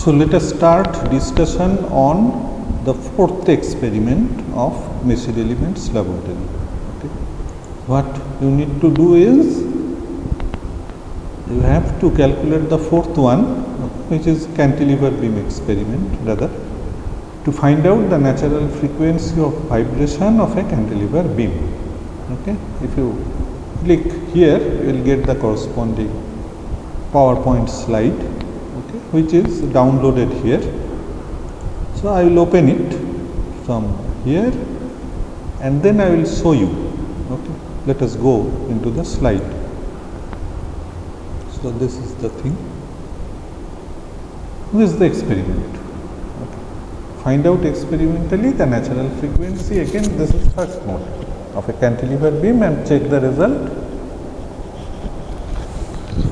So let us start discussion on the fourth experiment of Messier Elements Laboratory. Okay. What you need to do is you have to calculate the fourth one, which is cantilever beam experiment, rather, to find out the natural frequency of vibration of a cantilever beam. Okay. If you click here, you will get the corresponding PowerPoint slide, okay, which is downloaded here. So I will open it from here and then I will show you. Okay. Let us go into the slide. So this is the thing. This is the experiment. Okay. Find out experimentally the natural frequency. Again, this is first mode of a cantilever beam and check the result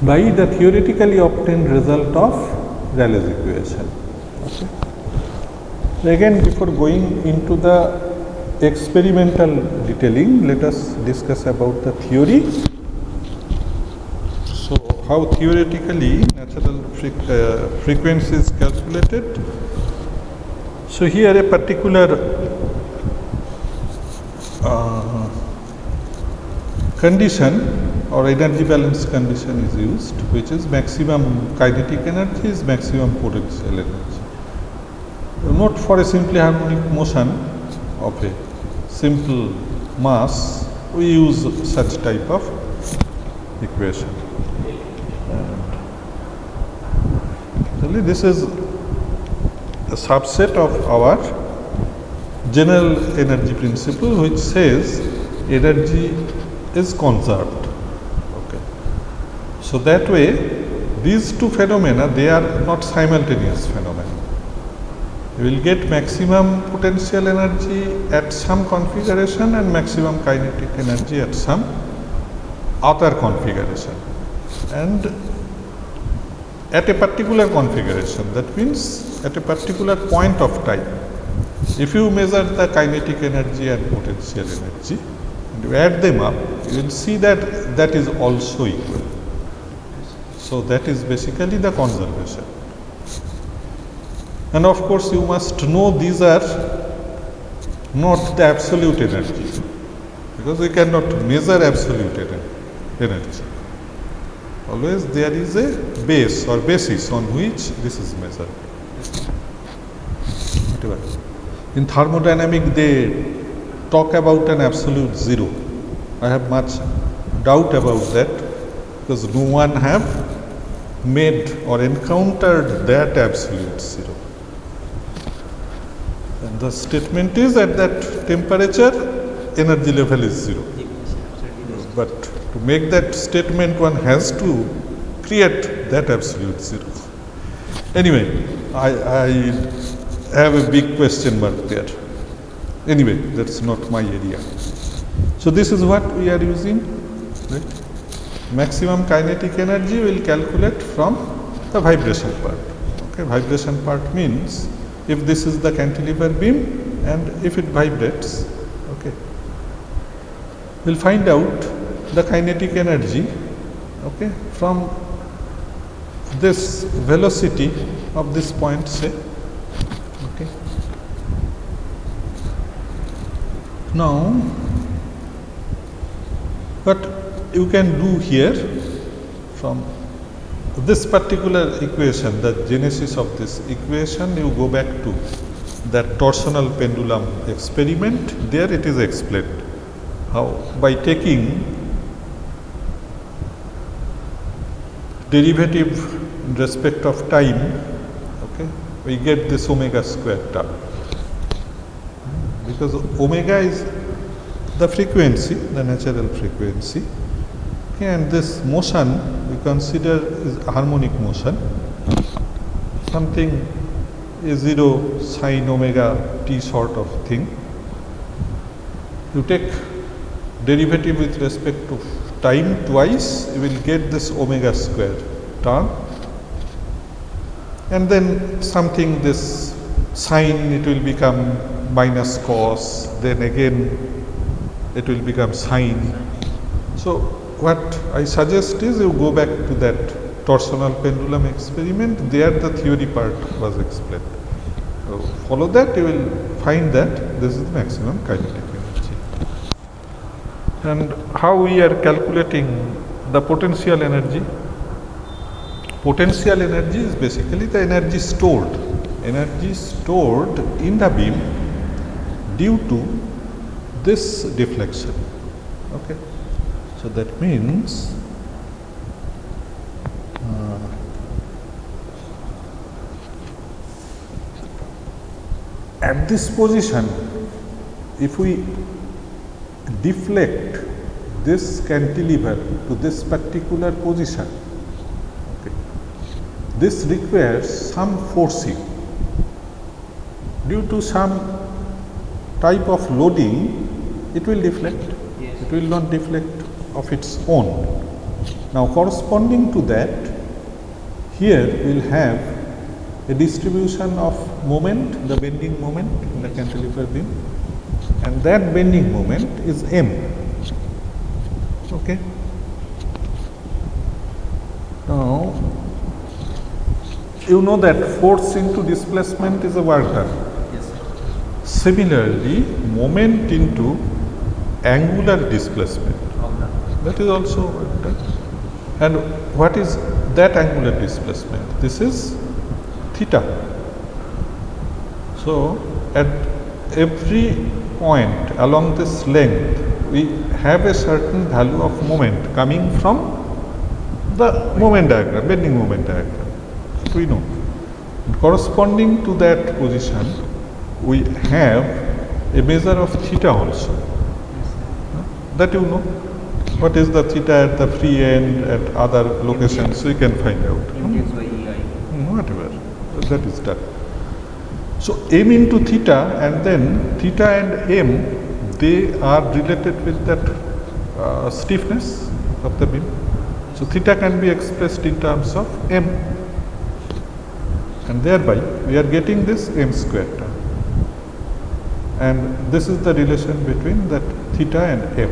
by the theoretically obtained result of Rayleigh's equation. Okay. So again, before going into the experimental detailing, let us discuss about the theory. So how theoretically natural frequency is calculated. So here a particular condition or energy balance condition is used, which is maximum kinetic energy is maximum potential energy. Not for a simply harmonic motion of a simple mass, we use such type of equation. And this is a subset of our general energy principle, which says energy is conserved. Okay. So that way, these two phenomena, they are not simultaneous phenomena. You will get maximum potential energy at some configuration and maximum kinetic energy at some other configuration. And at a particular configuration, that means at a particular point of time, if you measure the kinetic energy and potential energy, and you add them up, you will see that that is also equal. So that is basically the conservation. And of course, you must know these are not the absolute energy, because we cannot measure absolute energy. Always there is a base or basis on which this is measured. In thermodynamics, they talk about an absolute zero. I have much doubt about that, because no one have made or encountered that absolute zero. And the statement is at that temperature, energy level is zero. But to make that statement, one has to create that absolute zero. Anyway, I have a big question mark there. Anyway, that's not my area. So this is what we are using, right? Maximum kinetic energy will calculate from the vibration part. Okay, vibration part means if this is the cantilever beam and if it vibrates, okay, we'll find out the kinetic energy, okay, from this velocity of this point, say. Okay. Now, what you can do here from this particular equation, the genesis of this equation, you go back to that torsional pendulum experiment. There it is explained how by taking derivative in respect of time, okay, we get this omega square term, because omega is the frequency, the natural frequency, okay, and this motion we consider is harmonic motion, something A0 sine omega t sort of thing. You take derivative with respect to time twice, you will get this omega square term, and then something this sine, it will become minus cos, then again it will become sine. So what I suggest is you go back to that torsional pendulum experiment, there the theory part was explained. So follow that, you will find that this is the maximum kinetic energy. And how we are calculating the potential energy? Potential energy is basically the energy stored in the beam due to this deflection. Okay, so that means at this position, if we deflect this cantilever to this particular position, okay, this requires some forcing. Due to some type of loading, it will deflect. Yes. It will not deflect of its own. Now corresponding to that, here we will have a distribution of moment, the bending moment in the cantilever beam, and that bending moment is m. Okay. Now you know that force into displacement is a work done. Similarly, moment into angular displacement, that is also work done. And what is that angular displacement? This is theta. So at every point along this length, we have a certain value of moment coming from the moment diagram, bending moment diagram. We know. Corresponding to that position, we have a measure of theta also. That you know. What is the theta at the free end, at other locations, we can find out. Whatever. That is done. So m into theta, and then theta and m, they are related with that stiffness of the beam. So theta can be expressed in terms of m, and thereby we are getting this m square term. And this is the relation between that theta and m.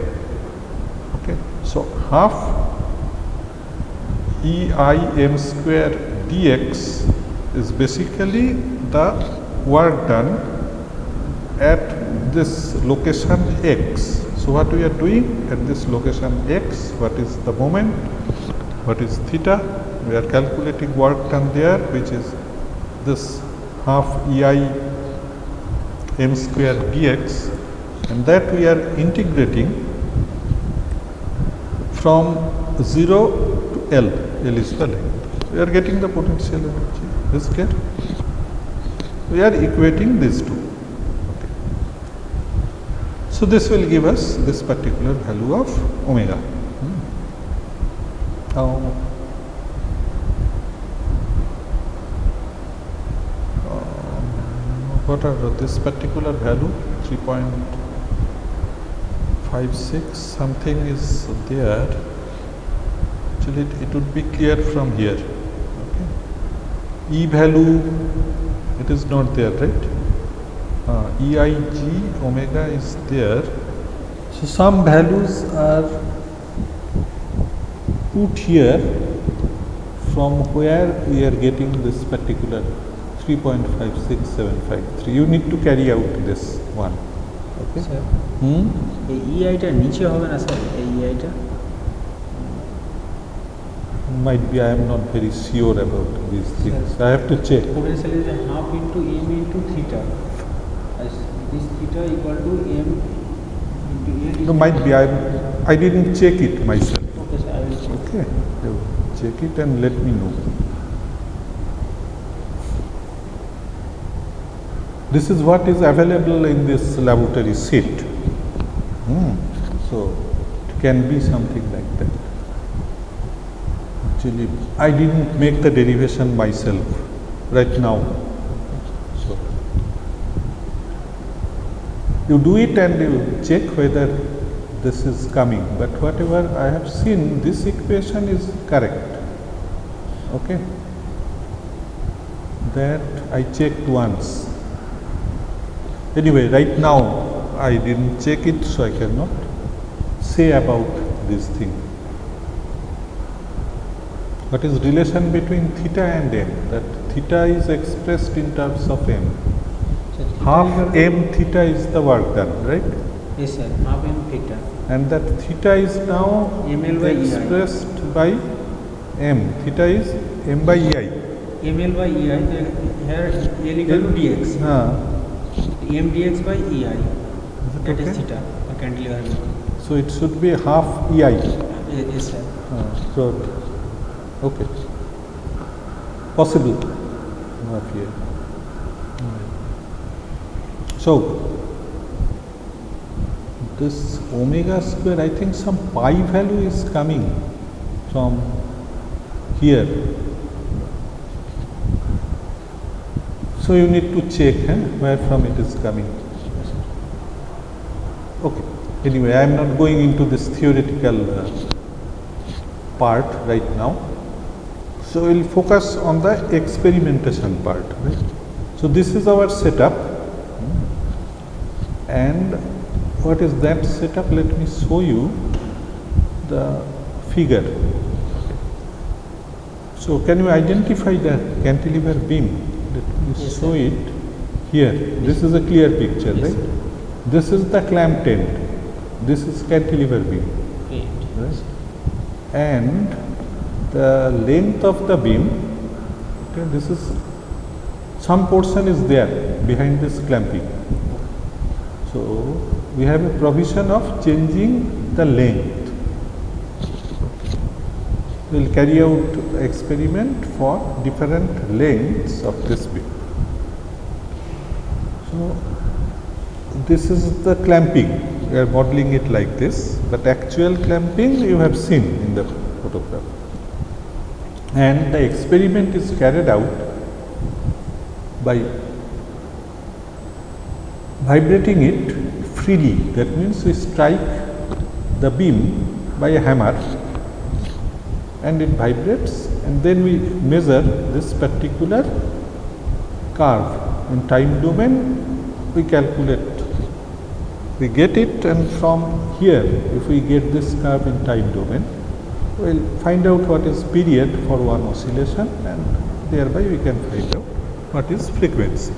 Okay. So half EI m square dx is basically the work done at this location x. So what we are doing at this location x, what is the moment, what is theta, we are calculating work done there, which is this half EI m square dx, and that we are integrating from 0 to L. L is the length. We are getting the potential energy. Is clear? We are equating these two. Okay. So this will give us this particular value of omega. Now, what are this particular value? 3.56 something is there. Actually it would be clear from here. Okay. E value, it is not there, right? EIG omega is there. So some values are put here from where we are getting this particular 3.56753. You need to carry out this one. Okay. Sir, এই EI-টা নিচে হবে না sir, এই EI-টা? Might be, I am not very sure about these things. Sir, I have to check. Potential is half into m into theta. As this theta equal to m into a. No, might be. I didn't check it myself. Okay, sir, I will check. Okay. You check it and let me know. This is what is available in this laboratory sheet. So it can be something like that. Actually, I didn't make the derivation myself right now. So you do it and you check whether this is coming. But whatever I have seen, this equation is correct. Okay. That I checked once. Anyway, right now I didn't check it, so I cannot say about this thing. What is relation between theta and m? That theta is expressed in terms of m. So theta Half equal to- m theta is the work done, right? Yes sir, half m theta. And that theta is now ML by EI. expressed by m. Theta is m by ei. ml by ei, then here L equal to dx. M dx by ei. it That is okay? theta, a cantilever making. So it should be half ei. Yes sir. So, okay. Possible. Not here. So, this omega square, I think some pi value is coming from here. So you need to check where from it is coming. Okay. Anyway, I am not going into this theoretical part right now. So we'll focus on the experimentation part. Right? So this is our setup. And what is that setup? Let me show you the figure. So can you identify the cantilever beam? Let me Yes, show sir. it here. This is a clear picture, Yes, right? This is the clamp tent. This is cantilever beam, Great. right? And the length of the beam, okay, this is some portion is there behind this clamping. So we have a provision of changing the length. We will carry out experiment for different lengths of this beam. So this is the clamping. We are modeling it like this, but actual clamping you have seen in the photograph. And the experiment is carried out by vibrating it freely. That means we strike the beam by a hammer and it vibrates, and then we measure this particular curve in time domain. We calculate, we get it, and from here if we get this curve in time domain, we will find out what is period for one oscillation, and thereby we can find out what is frequency.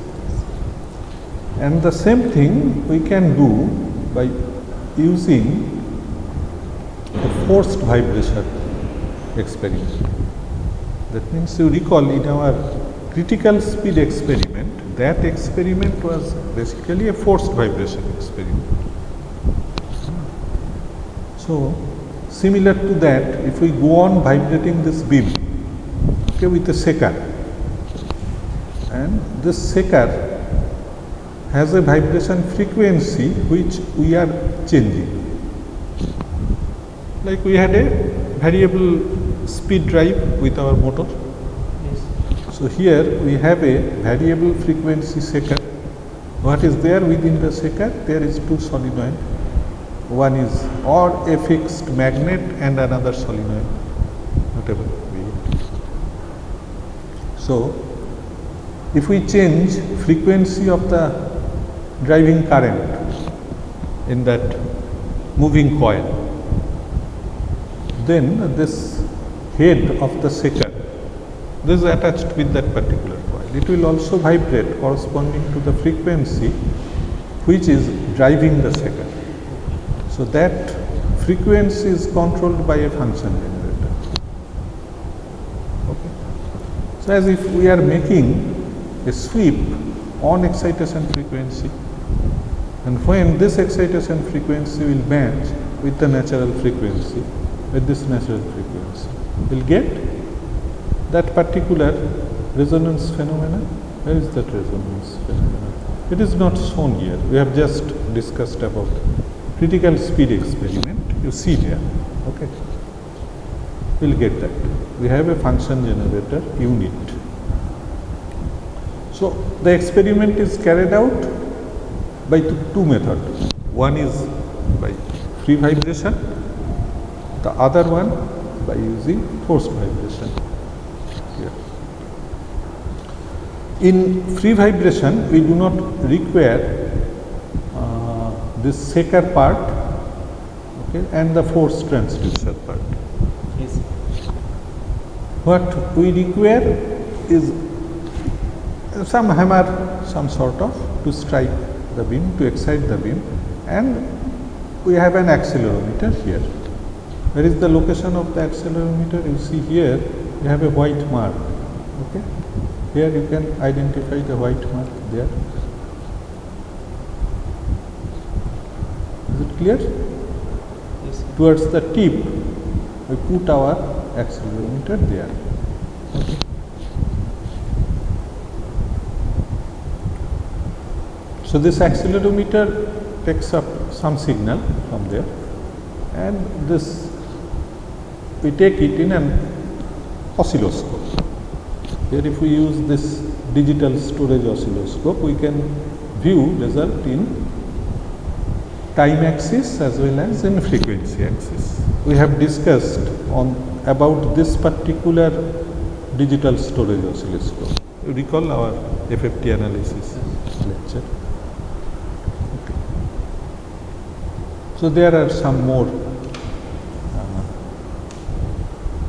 And the same thing we can do by using a forced vibration experiment. That means you recall in our critical speed experiment, that experiment was basically a forced vibration experiment. So similar to that, if we go on vibrating this beam, okay, with a shaker, and this shaker has a vibration frequency which we are changing. Like we had a variable speed drive with our motor. Yes. So here we have a variable frequency shaker. What is there within the shaker? There is two solenoid. One is or a fixed magnet and another solenoid, whatever be it. So if we change frequency of the driving current in that moving coil, then this head of the shaker, this is attached with that particular coil. It will also vibrate corresponding to the frequency which is driving the shaker. So that frequency is controlled by a function generator. Okay. So as if we are making a sweep on excitation frequency, and when this excitation frequency will match with the natural frequency, with this natural frequency, we'll get that particular resonance phenomena. Where is that resonance phenomena? It is not shown here. We have just discussed about critical speed experiment. You see there. Okay. We'll get that. We have a function generator unit. So the experiment is carried out by two methods. One is by free vibration, the other one by using forced vibration. Here. In free vibration, we do not require this shaker part, okay, and the force transducer part. Yes. What we require is some hammer, some sort of, to strike the beam, to excite the beam, and we have an accelerometer here. Where is the location of the accelerometer? You see here, you have a white mark. Okay, here you can identify the white mark there. Is it clear? Yes, sir. Towards the tip, we put our accelerometer there. Okay. So this accelerometer takes up some signal from there, and this we take it in an oscilloscope. Here if we use this digital storage oscilloscope, we can view result in time axis as well as in frequency axis. We have discussed on about this particular digital storage oscilloscope. You recall our FFT analysis lecture. Okay. So there are some more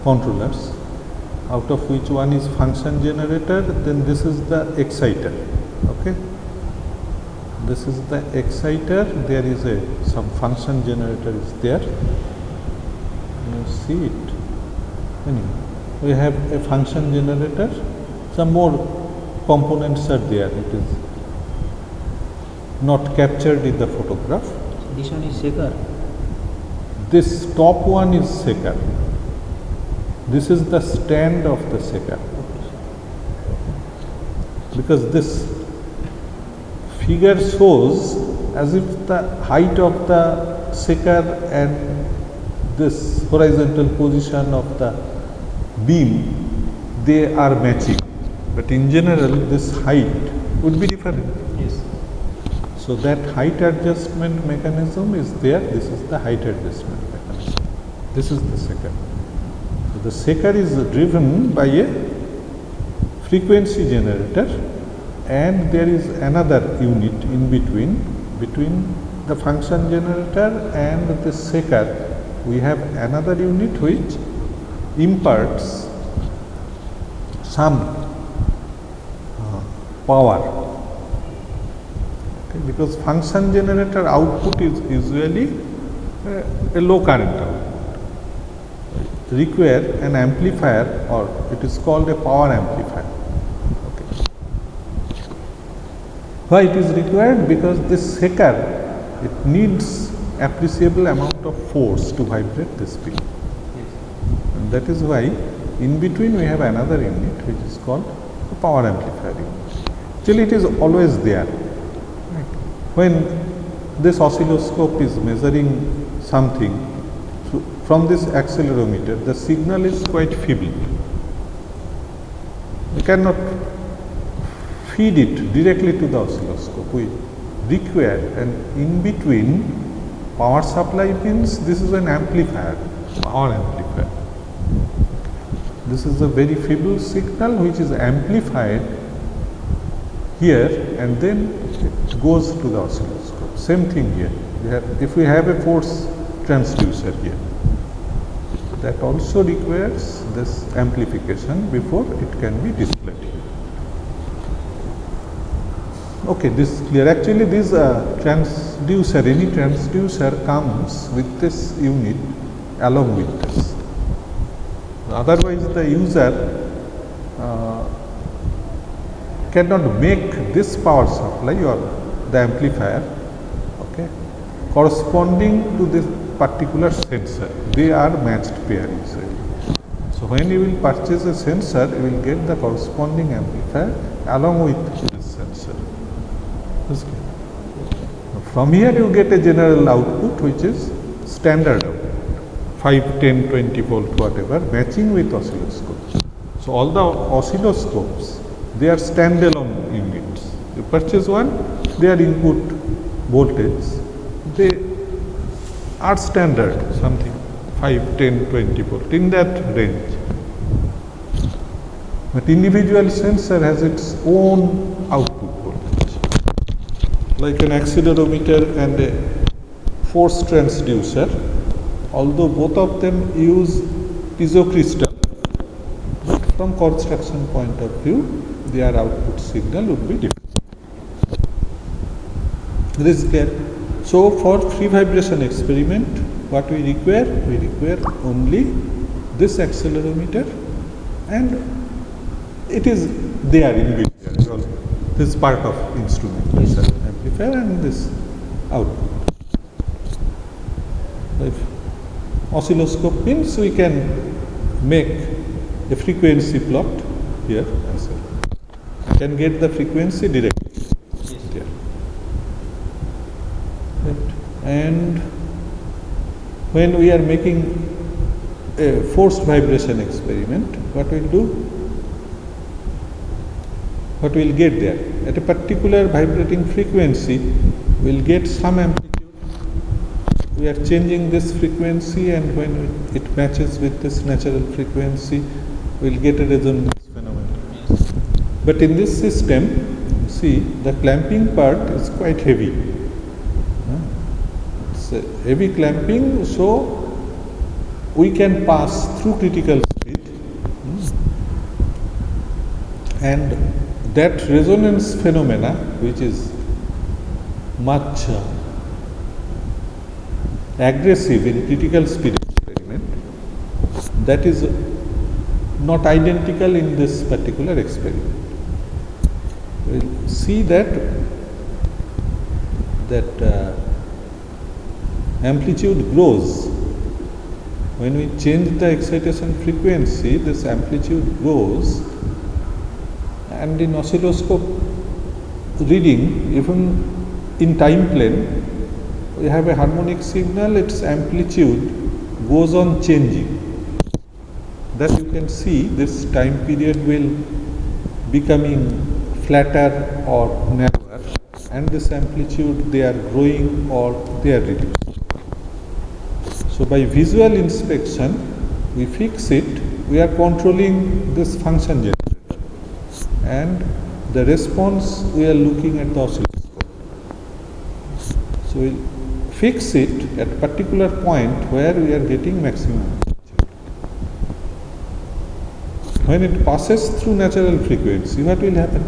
controllers, out of which one is function generator, then this is the exciter. Okay, this is the exciter. There is some function generator is there. You see it. Anyway, we have a function generator. Some more components are there. It is not captured in the photograph. This one is shaker. This top one is shaker. This is the stand of the shaker, because this figure shows as if the height of the shaker and this horizontal position of the beam, they are matching, but in general this height would be different. Yes. So that height adjustment mechanism is there. This is the height adjustment mechanism. This is the shaker. So the shaker is driven by a frequency generator, and there is another unit in between the function generator and the shaker. We have another unit which imparts some power. Okay, because function generator output is usually a low current output. Require an amplifier, or it is called a power amplifier. Okay. Why it is required? Because this shaker, it needs appreciable amount of force to vibrate this beam. Yes. And that is why in between we have another unit which is called the power amplifier unit. Actually it is always there. Right. When this oscilloscope is measuring something, so from this accelerometer, the signal is quite feeble. We cannot feed it directly to the oscilloscope. We require an in-between power supply means this is an amplifier, power amplifier. This is a very feeble signal which is amplified here and then it goes to the oscilloscope. Same thing here. If we have a force transducer here, that also requires this amplification before it can be displayed here. Okay, this is clear. Actually, this transducer, any transducer comes with this unit along with this. Otherwise, the user cannot make this power supply or the amplifier, okay, corresponding to this particular sensor. They are matched pair usually. So when you will purchase a sensor, you will get the corresponding amplifier along with this sensor. From here you get a general output which is standard output, 5, 10, 20 volt, whatever, matching with oscilloscopes. So all the oscilloscopes, they are standalone units. You purchase one, their input voltage, they are standard, something 5, 10, 20 volt, in that range. But individual sensor has its own output voltage. Like an accelerometer and a force transducer, although both of them use piezo crystal, from construction point of view, their output signal would be different. This is clear. So for free vibration experiment, what we require? We require only this accelerometer, and it is there in built. This is part of instrumentation amplifier and this output. If oscilloscope means we can make a frequency plot here as well. You can get the frequency directly there. Right. And when we are making a forced vibration experiment, what we'll do? What we'll get there? At a particular vibrating frequency, we'll get some amplitude. We are changing this frequency, and when it matches with this natural frequency, we'll get a resonance phenomenon. But in this system, see, the clamping part is quite heavy. It's a heavy clamping, so we can pass through critical speed, and that resonance phenomena, which is much aggressive in critical speed experiment, that is not identical in this particular experiment. We'll see that amplitude grows. When we change the excitation frequency, this amplitude grows, and in oscilloscope reading, even in time plane, we have a harmonic signal, its amplitude goes on changing. That you can see this time period will becoming flatter or narrower, and this amplitude they are growing or they are reduced. So by visual inspection, we fix it, we are controlling this function generator, and the response we are looking at the oscilloscope. So we'll fix it at particular point where we are getting maximum amplitude. When it passes through natural frequency, what will happen?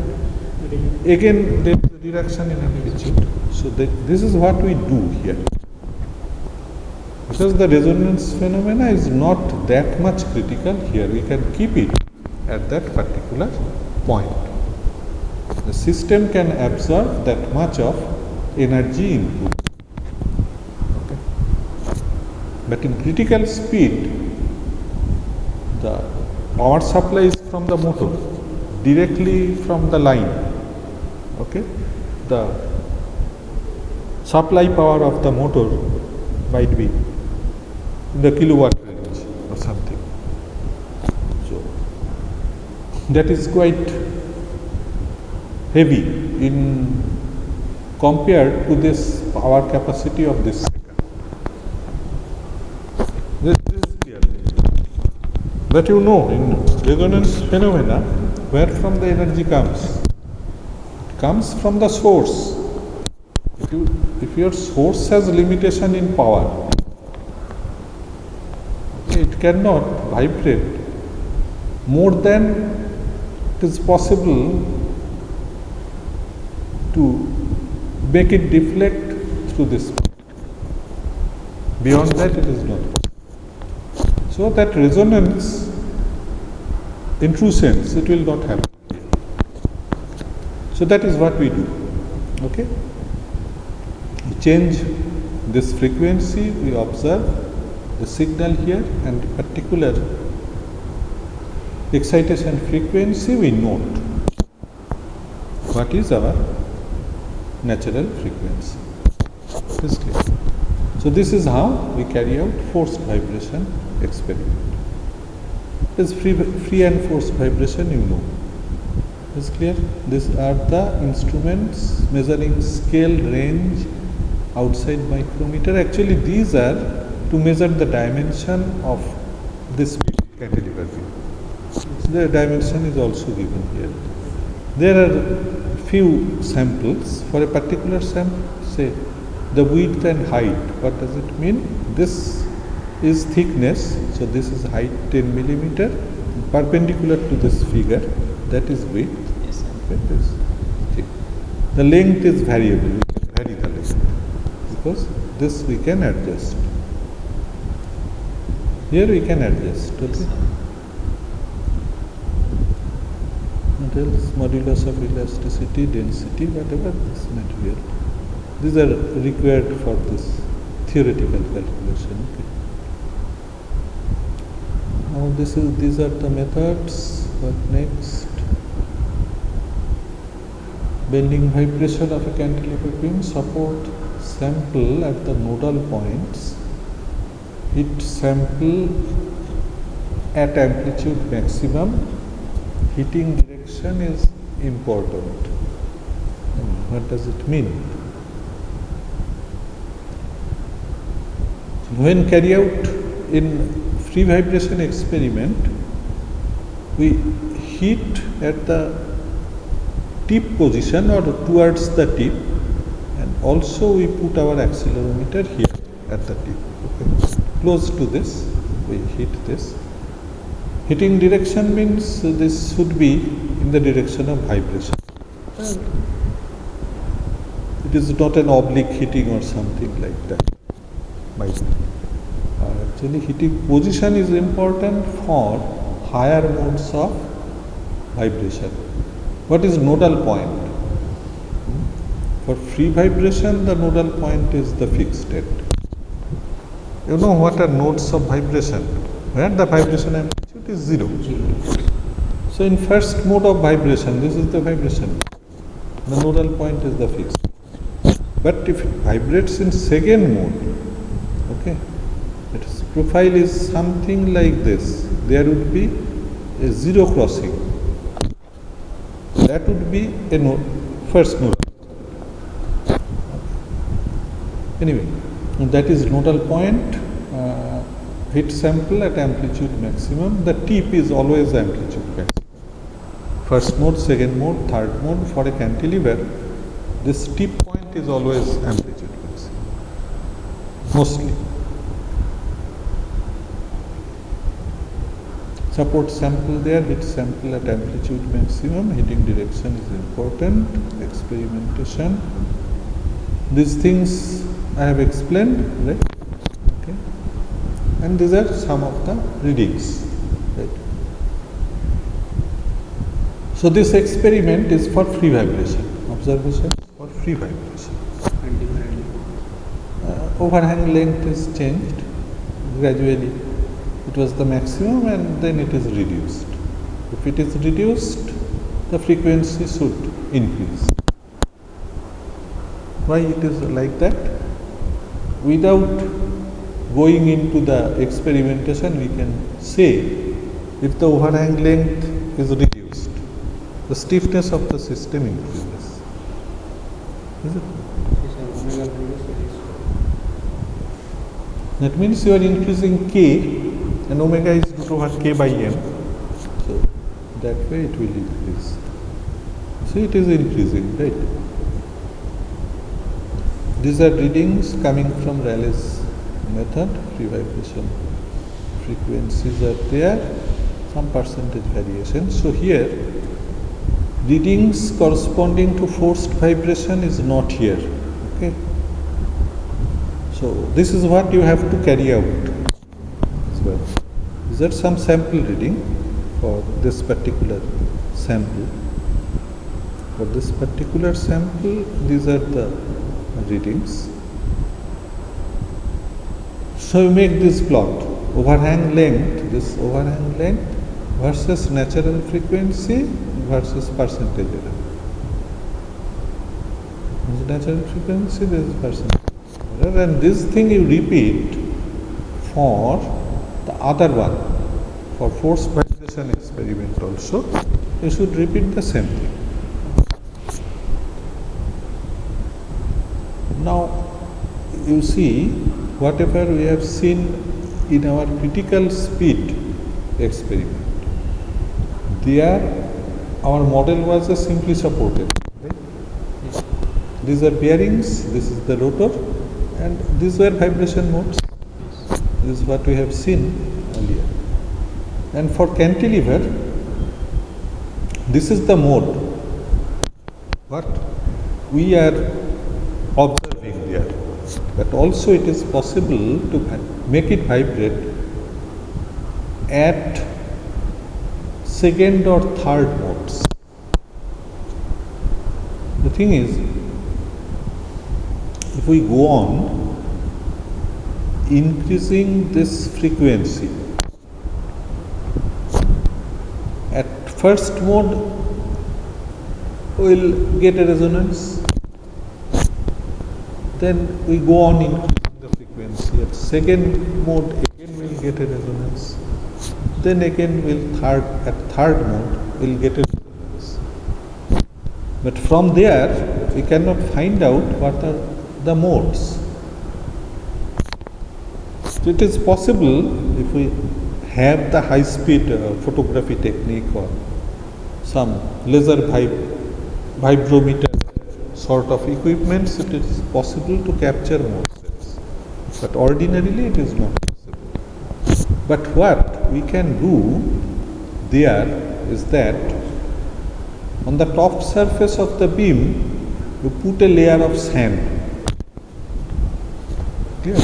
Again, there is a reduction in amplitude. So this is what we do here. Because the resonance phenomena is not that much critical here, we can keep it at that particular point. The system can absorb that much of energy input. Okay. But in critical speed, the power supply is from the motor, directly from the line. Okay. The supply power of the motor might be in the kilowatt range or something. So that is quite heavy in compared to this power capacity of this second. This is clear. That you know, in resonance phenomena, where from the energy comes? It comes from the source. If your source has limitation in power, it cannot vibrate more than it is possible to make it deflect through this point. Beyond that, it is not possible. So that resonance, in true sense, it will not happen. So that is what we do. Okay? We change this frequency, we observe the signal here, and particular excitation frequency we note what is our natural frequency. This is clear. So this is how we carry out forced vibration experiment. This free and forced vibration, you know. Is clear? These are the instruments measuring scale range outside micrometer. Actually, these are to measure the dimension of this cantilever beam. The dimension is also given here. There are few samples. For a particular sample, say the width and height. What does it mean? This is thickness, so this is height 10 millimeter, perpendicular to this figure, that is width. Yes, sir. That is thick. The length is variable, we can vary the length because this we can adjust. Here we can adjust, Yes, okay? sir. What else? Modulus of elasticity, density, whatever this material. These are required for this theoretical calculation. Okay. Now these are the methods. What next? Bending vibration of a cantilever beam, support sample at the nodal points. Hit sample at amplitude maximum. Hitting direction is important. What does it mean? When carried out in free vibration experiment, we hit at the tip position or towards the tip, and also we put our accelerometer here at the tip. Okay. Close to this, we hit this. Hitting direction means this should be in the direction of vibration. It is not an oblique hitting or something like that. Actually, hitting position is important for higher modes of vibration. What is nodal point? For free vibration, the nodal point is the fixed state. You know what are nodes of vibration? Where the vibration amplitude is zero. So in first mode of vibration, this is the vibration. The nodal point is the fixed. But if it vibrates in second mode, okay, its profile is something like this. There would be a zero crossing. That would be a node, first node. Anyway, that is nodal point. Hit sample at amplitude maximum. The tip is always amplitude maximum. First mode, second mode, third mode. For a cantilever, this tip point is always amplitude maximum. Mostly. Support sample there, hit sample at amplitude maximum. Hitting direction is important. Experimentation. These things I have explained, right? Okay. And these are some of the readings, right? So this experiment is for free vibration. Observation for free vibration. And differently. Overhang length is changed gradually. It was the maximum and then it is reduced. If it is reduced, the frequency should increase. Why it is like that? Without going into the experimentation, we can say if the overhang length is reduced, the stiffness of the system increases. Is it? Yes, sir. Omega values very slow. That means you are increasing k, and omega is root over k by m. So that way it will increase. So it is increasing, right? These are readings coming from Rayleigh's method, free vibration. Frequencies are there, some percentage variation. So here, readings corresponding to forced vibration is not here. Okay. So this is what you have to carry out as well. These are some sample reading for this particular sample. For this particular sample, these are the readings. So you make this plot, overhang length, this overhang length versus natural frequency versus percentage error. This is natural frequency, this is percentage error, and this thing you repeat for the other one, for forced vibration experiment also, you should repeat the same thing. Now, you see, whatever we have seen in our critical speed experiment, there our model was a simply supported. Right? Yes. These are bearings, this is the rotor, and these were vibration modes. Yes. This is what we have seen earlier. And for cantilever, this is the mode what we are observing there. But also it is possible to make it vibrate at second or third modes. The thing is, if we go on increasing this frequency, at first mode we will get a resonance, then we go on increasing the frequency. At second mode again we will get a resonance, then again at third mode we will get a resonance. But from there we cannot find out what are the modes. So it is possible, if we have the high speed photography technique or some laser vibrometer sort of equipments, it is possible to capture mode sets. But ordinarily it is not possible. But what we can do there is that on the top surface of the beam you put a layer of sand. Clear?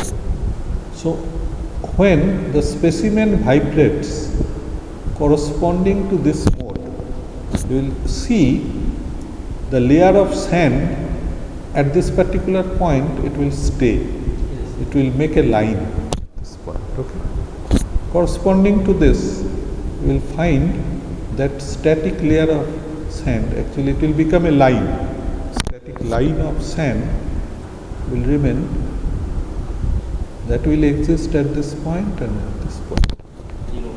So when the specimen vibrates corresponding to this mode, you will see the layer of sand at this particular point, it will stay. It will make a line at this point. Okay? Corresponding to this, you will find that static layer of sand, actually it will become a line. Static line of sand will remain, that will exist at this point and at this point.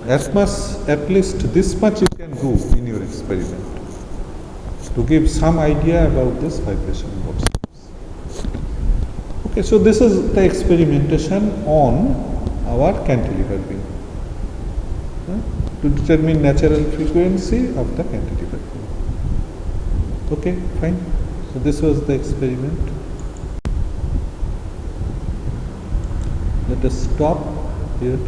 As much, at least this much you can do in your experiment to give some idea about this vibration modes. Okay, so this is the experimentation on our cantilever beam to determine natural frequency of the cantilever beam. Okay, fine. So this was the experiment. Let us stop here.